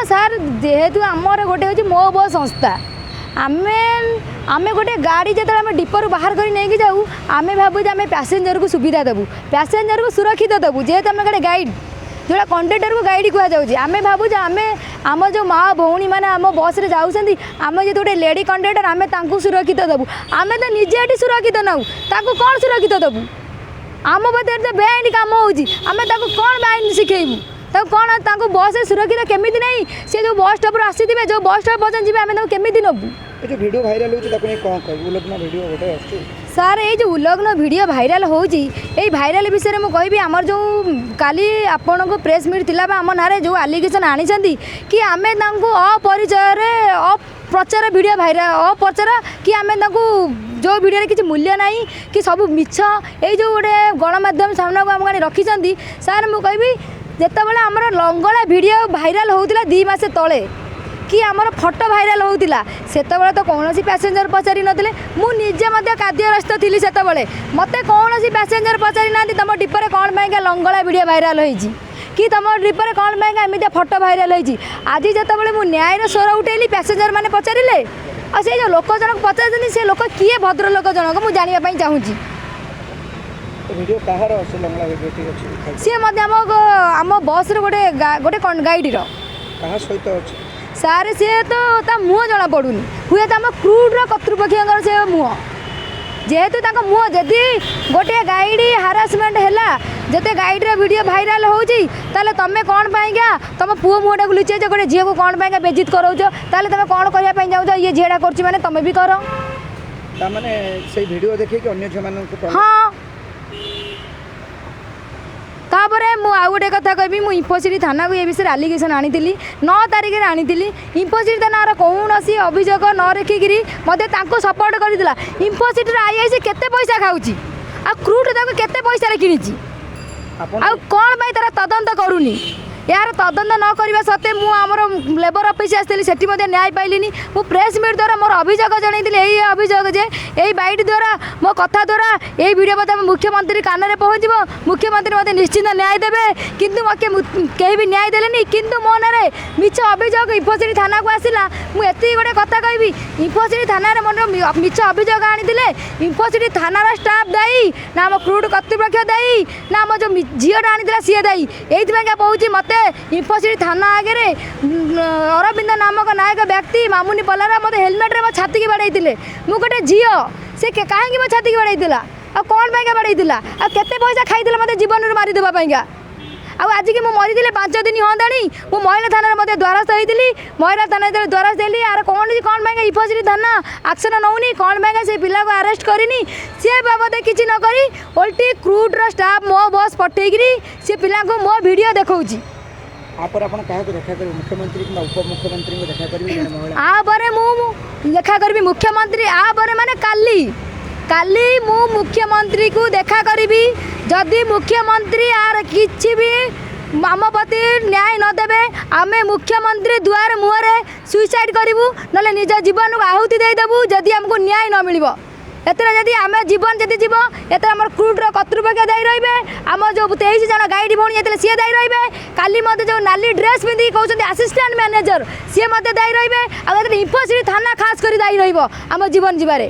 सार जेहेतु आमर गोटे हूँ मो बस संस्था आमे आमे गोटे गाड़ी जो आम डिपर बाहर कर नहीं जाऊँ आम भावु आम पैसेंजर को सुविधा देवु पैसेंजर को सुरक्षित देवु जेहेतु आम गोटे गाइड जोड़ा कंडक्टर को गाइड कहुच्छे आम भावुँ आम आम जो माँ भौणी मैंने आम बस रे जाऊँगी आम जो गोटे लेडी कंडक्टर आम सुरक्षित देवु आम तो निजे ये सुरक्षित नौ ताकू कौन सुरक्षित देवु आम बदे तो बेआईन कम होमें कौन बेआईन शिखेबू कौन बस सुरक्षित केमी नहीं सी जो बस स्टॉप आसी जो बस स्टॉप पर्यटन जी आम केमी नबू वीडियो भाइराल उल्लग्न वीडियो गोटे सार ये जो उल्लग्न वीडियो भाइराल होची भाइराल विषय में कहि आमर जो काली आपण को प्रेस मीट थिला आम ना जो आलिगेसन आनी कि आमे अपरिचय अप्रचार वीडियो भाइराल अप्रचार कि आमे जो वीडियो किसी मूल्य ना कि सब मिछ ये जो गोटे गणमाध्यम सामना को आम रखी सार मुझे कहबी जितेबाला आमर लंगड़ा वीडियो भाइराल होता 2 मास तले कि आमर फोटो भाइराल होता से तो कौन पैसेंजर पचारि नथिले मु निजे कार्यग्रस्त थी से मत कौन पैसेंजर पचारि ना तुम डिपर कौन पाइंका लंगड़ा वीडियो भाइराल होती कि तुम डिपर कौन पाइंका एमती फोटो भाइराल होती आज जितेबाला मु न्यायर स्वर उठेली पैसेंजर मैंने पचारे और से जो लोक जनक पचार से लोक किए भद्र लोक जनक मुझे जानापी चाहूँगी वीडियो कहार से लंगड़ा वीडियो ठीक अछि सी आम बस गोटे गोटे गाइड कहा सहित अछि सारे सी तो मुँह जना पड़ूनी हुए तो आम क्रूड्र कर्तृपक्ष से मुँह जेहेतु मुँह जदि गोटे गाइड हारासमेंट है जिते गाइड्र वीडियो भाइराल होती तुम कौन पाइंका तुम पुओ मुँहटा लुचे गोटे झील को कौन पाइंका बेजित कराऊच तुम कौन करने चाहूँ ये झीटा कर तुम भी कर वीडियो देखिए अन्य झील हाँ तापर आउ गोटे कथा कहबी मु इंफोसिटी थाना को ये विषय आलिगेसन आनी 9 तारिख में आनी इंफोसिटी थाना कौन अभियोग न रखिकी मत सपोर्ट करता इंफोसिटी आईआईसी केते पैसा खाऊँ आ क्रूट केते पैसा किणी आ कौन तार तदंत करूनी यार तदंत न करने सत्वे मुझे लेबर ऑफिस आसती से न्याय पाइलिनी मु प्रेस मीट द्वारा मोर अभियोग जनईली यही अभियोग जे यही बाइट द्वारा मो कथा द्वारा यही वीडियो मत मुख्यमंत्री कान में पहुँच मुख्यमंत्री मत निश्चिंत न्याय देवे किंतु कहीं भी न्याय देलेनी किंतु मो ना मिछ अभियोग इंफोसिटी थाना को आसला मुझे गोटे कथा कहबी इंफोसिटी थाना मोर मिछ अभियोग आनी इंफोसिटी थानार स्टाफ दायी ना आम क्रूड कर्तृपक्ष दायी ना आम जो झीटा आनी सी दायी ये कहुँ मत इंफोसिटी थाना आगे अरविंद नामक नायक व्यक्ति मामुनी पलारा मत हेलमेट्रे मो छाती की बाड़े मु गोटे झील से कहीं मो छाती की बाड़े आ कौन पाइंका बाड़े आ केते पैसा खाई मत जीवन मारिदेवा आज की मरी 5 दिन हंदाणी मु महिला थाना मत द्वारस्थ होती महिला थाना द्वारस्थ देली आर कौन पाइंका इंफोसिटी थाना एक्शन नौनी कौन पाइंका से पिला को अरेस्ट करनी सी बाबद किसी न करी ओल्टी क्रूड्र स्टाफ मो बस पठेकरी सी पिला को मो वीडियो देखौची आपर आपण कहा को देखा करी मुख्यमंत्री कि उप मुख्यमंत्री को देखा करी महिला आ बारे मु देखा करबी मुख्यमंत्री आ बारे माने काली मु मुख्यमंत्री को देखा करी जदि मुख्यमंत्री आर किछि भी आम प्रति न्याय न देवे आमे मुख्यमंत्री द्वार मुहरे सुइसाइड करूँ ना निज जीवन को आहुति देदेबू जदि आमको न्याय न मिल एथर आम जीवन जदि जीव एथर आम क्रूड्र कर्तृपक्ष दायी रे आम जो 23 जन गाइड भौणी जाते सी दायी रे काली मत जो नाली ड्रेस पिंधि कहते आसिस्टेंट मैनेजर सी दायी रे इंफोसिटी थाना खास कर दायी रम जीवन जीवार